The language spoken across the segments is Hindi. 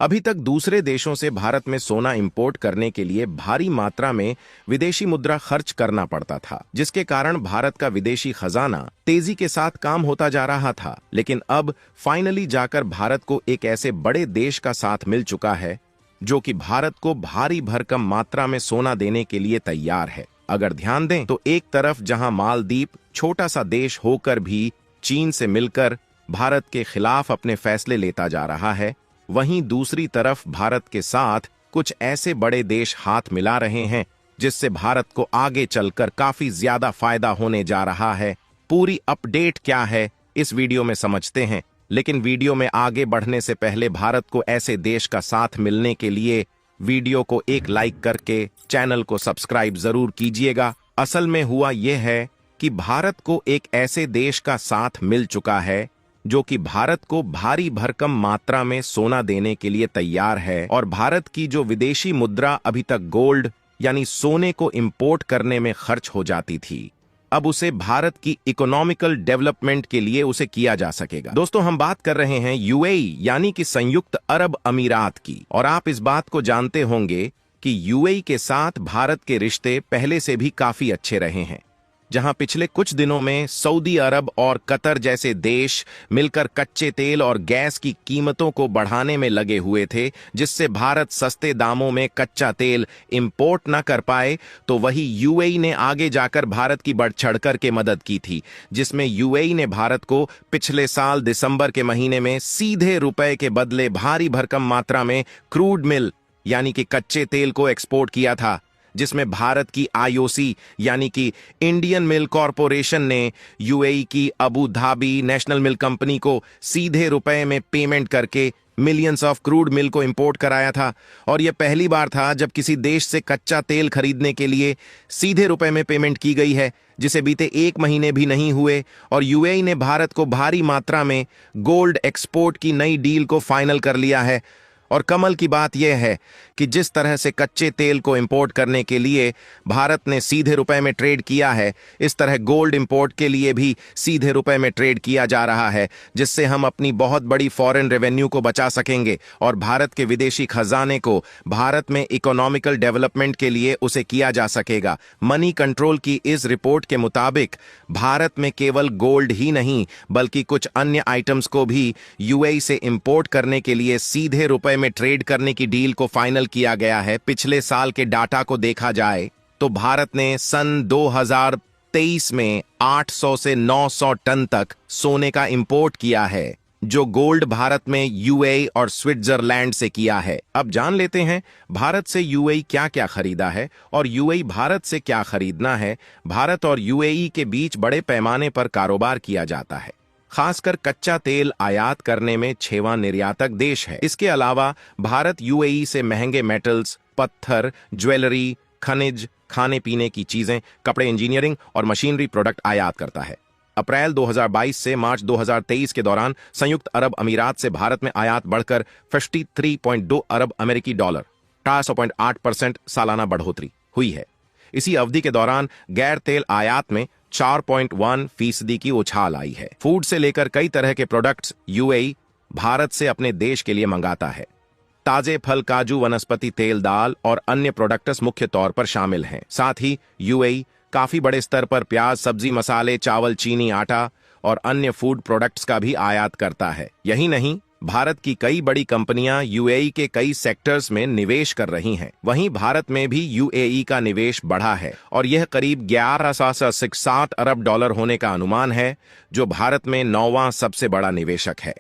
अभी तक दूसरे देशों से भारत में सोना इंपोर्ट करने के लिए भारी मात्रा में विदेशी मुद्रा खर्च करना पड़ता था, जिसके कारण भारत का विदेशी खजाना तेजी के साथ काम होता जा रहा था। लेकिन अब फाइनली जाकर भारत को एक ऐसे बड़े देश का साथ मिल चुका है जो कि भारत को भारी भरकम मात्रा में सोना देने के लिए तैयार है। अगर ध्यान दें तो एक तरफ जहां मालदीव छोटा सा देश होकर भी चीन से मिलकर भारत के खिलाफ अपने फैसले लेता जा रहा है, वहीं दूसरी तरफ भारत के साथ कुछ ऐसे बड़े देश हाथ मिला रहे हैं जिससे भारत को आगे चलकर काफी ज्यादा फायदा होने जा रहा है। पूरी अपडेट क्या है इस वीडियो में समझते हैं, लेकिन वीडियो में आगे बढ़ने से पहले भारत को ऐसे देश का साथ मिलने के लिए वीडियो को एक लाइक करके चैनल को सब्सक्राइब जरूर कीजिएगा। असल में हुआ यह है कि भारत को एक ऐसे देश का साथ मिल चुका है जो कि भारत को भारी भरकम मात्रा में सोना देने के लिए तैयार है, और भारत की जो विदेशी मुद्रा अभी तक गोल्ड यानी सोने को इंपोर्ट करने में खर्च हो जाती थी, अब उसे भारत की इकोनॉमिकल डेवलपमेंट के लिए उसे किया जा सकेगा। दोस्तों, हम बात कर रहे हैं यूएई यानी कि संयुक्त अरब अमीरात की, और आप इस बात को जानते होंगे कि यूएई के साथ भारत के रिश्ते पहले से भी काफी अच्छे रहे हैं, जहां पिछले कुछ दिनों में सऊदी अरब और कतर जैसे देश मिलकर कच्चे तेल और गैस की कीमतों को बढ़ाने में लगे हुए थे, जिससे भारत सस्ते दामों में कच्चा तेल इंपोर्ट न कर पाए। तो वही यूएई ने आगे जाकर भारत की बढ़ चढ़कर के मदद की थी, जिसमें यूएई ने भारत को पिछले साल दिसंबर के महीने में सीधे रुपए के बदले भारी भरकम मात्रा में क्रूड मिल यानी कि कच्चे तेल को एक्सपोर्ट किया था, जिसमें भारत की आईओसी यानी कि इंडियन मिल कॉरपोरेशन ने यूएई की अबू धाबी नेशनल मिल कंपनी को सीधे रुपए में पेमेंट करके मिलियंस ऑफ क्रूड मिल को इंपोर्ट कराया था। और यह पहली बार था जब किसी देश से कच्चा तेल खरीदने के लिए सीधे रुपए में पेमेंट की गई है, जिसे बीते एक महीने भी नहीं हुए, और यूएई ने भारत को भारी मात्रा में गोल्ड एक्सपोर्ट की नई डील को फाइनल कर लिया है। और कमाल की बात यह है कि जिस तरह से कच्चे तेल को इंपोर्ट करने के लिए भारत ने सीधे रुपए में ट्रेड किया है, इस तरह गोल्ड इंपोर्ट के लिए भी सीधे रुपए में ट्रेड किया जा रहा है, जिससे हम अपनी बहुत बड़ी फॉरेन रेवेन्यू को बचा सकेंगे और भारत के विदेशी खजाने को भारत में इकोनॉमिकल डेवलपमेंट के लिए उसे किया जा सकेगा। मनी कंट्रोल की इस रिपोर्ट के मुताबिक भारत में केवल गोल्ड ही नहीं बल्कि कुछ अन्य आइटम्स को भी यूएई से इंपोर्ट करने के लिए सीधे रुपए में ट्रेड करने की डील को फाइनल किया गया है। पिछले साल के डाटा को देखा जाए तो भारत ने सन 2023 में 800 से 900 टन तक सोने का इंपोर्ट किया है, जो गोल्ड भारत में यूएई और स्विट्जरलैंड से किया है। अब जान लेते हैं भारत से यूएई क्या क्या खरीदा है और यूएई भारत से क्या खरीदना है। भारत और यूएई के बीच बड़े पैमाने पर कारोबार किया जाता है, खासकर कच्चा तेल आयात करने में 6वां निर्यातक देश है। इसके अलावा भारत यूएई से महंगे मेटल्स, पत्थर, ज्वेलरी, खनिज, खाने पीने की चीजें, कपड़े, इंजीनियरिंग और मशीनरी प्रोडक्ट आयात करता है। अप्रैल 2022 से मार्च 2023 के दौरान संयुक्त अरब अमीरात से भारत में आयात बढ़कर 53.2 अरब अमेरिकी डॉलर 408% सालाना बढ़ोतरी हुई है। इसी अवधि के दौरान गैर तेल आयात में 4.1% की उछाल आई है। फूड से लेकर कई तरह के प्रोडक्ट्स यूएई भारत से अपने देश के लिए मंगाता है। ताजे फल, काजू, वनस्पति तेल, दाल और अन्य प्रोडक्ट्स मुख्य तौर पर शामिल हैं। साथ ही यूएई काफी बड़े स्तर पर प्याज, सब्जी, मसाले, चावल, चीनी, आटा और अन्य फूड प्रोडक्ट्स का भी आयात करता है। यही नहीं, भारत की कई बड़ी कंपनियां यूएई के कई सेक्टर्स में निवेश कर रही हैं। वहीं भारत में भी यूएई का निवेश बढ़ा है और यह करीब 1160 अरब डॉलर होने का अनुमान है, जो भारत में 9वां सबसे बड़ा निवेशक है।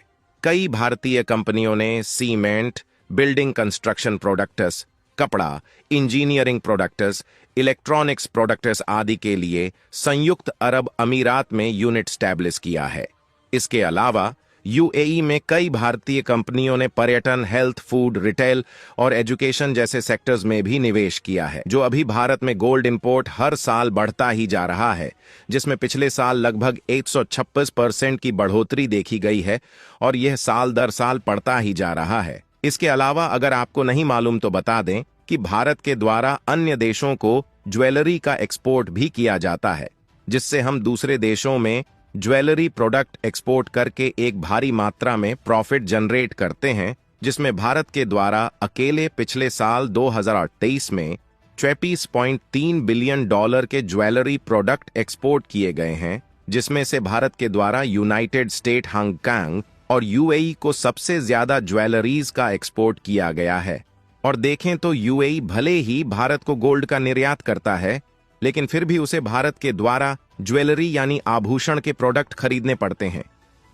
कई भारतीय कंपनियों ने सीमेंट, बिल्डिंग कंस्ट्रक्शन प्रोडक्ट्स, कपड़ा, इंजीनियरिंग प्रोडक्ट्स, इलेक्ट्रॉनिक्स प्रोडक्ट्स आदि के लिए संयुक्त अरब अमीरात में यूनिट स्टैब्लिश किया है। इसके अलावा यूएई में कई भारतीय कंपनियों ने पर्यटन, हेल्थ, फूड, रिटेल और एजुकेशन जैसे सेक्टर्स में भी निवेश किया है। जो अभी भारत में गोल्ड इंपोर्ट हर साल बढ़ता ही जा रहा है, जिसमें पिछले साल लगभग 126% की बढ़ोतरी देखी गई है और यह साल दर साल बढ़ता ही जा रहा है। इसके अलावा अगर आपको नहीं मालूम तो बता दें कि भारत के द्वारा अन्य देशों को ज्वेलरी का एक्सपोर्ट भी किया जाता है, जिससे हम दूसरे देशों में ज्वेलरी प्रोडक्ट एक्सपोर्ट करके एक भारी मात्रा में प्रॉफिट जनरेट करते हैं, जिसमें भारत के द्वारा अकेले पिछले साल 2023 में 34.3 बिलियन डॉलर के ज्वेलरी प्रोडक्ट एक्सपोर्ट किए गए हैं, जिसमें से भारत के द्वारा यूनाइटेड स्टेट, हांगकांग और यूएई को सबसे ज्यादा ज्वेलरीज का एक्सपोर्ट किया गया है। और देखें तो यूएई भले ही भारत को गोल्ड का निर्यात करता है, लेकिन फिर भी उसे भारत के द्वारा ज्वेलरी यानी आभूषण के प्रोडक्ट खरीदने पड़ते हैं,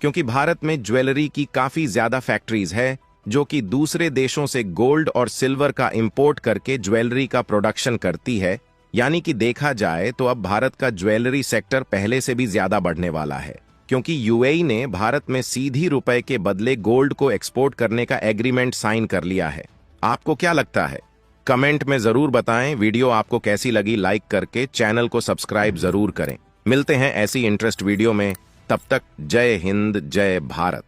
क्योंकि भारत में ज्वेलरी की काफी ज्यादा फैक्ट्रीज है जो कि दूसरे देशों से गोल्ड और सिल्वर का इंपोर्ट करके ज्वेलरी का प्रोडक्शन करती है। यानी कि देखा जाए तो अब भारत का ज्वेलरी सेक्टर पहले से भी ज्यादा बढ़ने वाला है, क्योंकि यूएई ने भारत में सीधी रुपए के बदले गोल्ड को एक्सपोर्ट करने का एग्रीमेंट साइन कर लिया है। आपको क्या लगता है? कमेंट में जरूर बताएं। वीडियो आपको कैसी लगी लाइक करके चैनल को सब्सक्राइब जरूर करें। मिलते हैं ऐसी इंटरेस्ट वीडियो में, तब तक जय हिंद, जय भारत।